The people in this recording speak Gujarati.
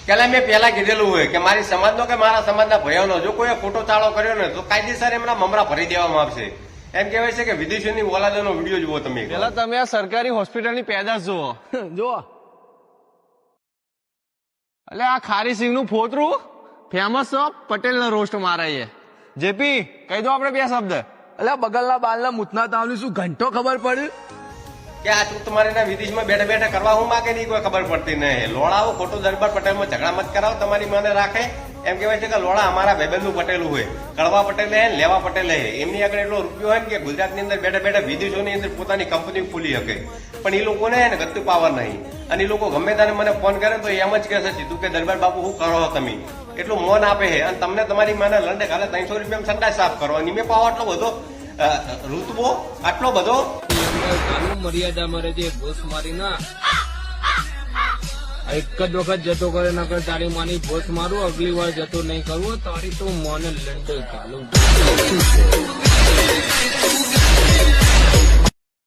પેલા મેં પેલા કીધેલું હોય કે મારી સમાજનો કે મારા સમાજના ભયોનો જો કોઈ ખોટો ચાળો કર્યો ને તો કાયદેસર એમના મમરા ભરી દેવામાં આવશે. એમ કહેવાય છે કે વિદેશીની ઓલાદોનો વિડીયો જુઓ તમે. પેલા તમે આ સરકારી હોસ્પિટલની પેદાશ જુઓ. જુઓ એટલે આ ખારી સિંહ નું ફોતરું ફેમસ છે, પટેલ ના રોસ્ટ મારે છે. જેપી કહી દો આપણે બે શબ્દ. એટલે બગલના બાલના મૂતના તાવની શું ઘંટો ખબર પડી કે આ તું તમારે વિદેશમાં બેઠા બેઠા કરવા હું માગે નહીં કોઈ ખબર પડતી નહીં. લોડાઓ ખોટો દરબાર પટેલમાં ઝઘડા મત કરાવો, તમારી મને રાખે. એમ કહેવાય છે કે લોડા અમારા ભાઈબંધનું પટેલું હોય, કડવા પટેલ હે લેવા પટેલ હે, એમની આગળ એટલો રૂપિયો હોય ને કે ગુજરાતની અંદર બેઠા બેઠા વિદેશોની અંદર પોતાની કંપની ખોલી શકે. પણ એ લોકોને ગત્તુ પાવર નહીં. અને એ લોકો ગમે ત્યારે મને ફોન કરે તો એમ જ કહેશે સીધું કે દરબાર બાપુ શું કરો તમે, એટલું મોન આપે છે. અને તમને તમારી મને લંડે કાલે 300 રૂપિયા સંડાસ સાફ કરવાની મેં પાવો આટલો બધો ઋતબો આટલો બધો મર્યાદા મારે જે ભોસ મારી ના એક જ વખત જતો કરે નકર તારી માની ભોસ મારું, અગલી વાર જતો નહીં કરવો તારી તો મોને લંડે ચાલુ.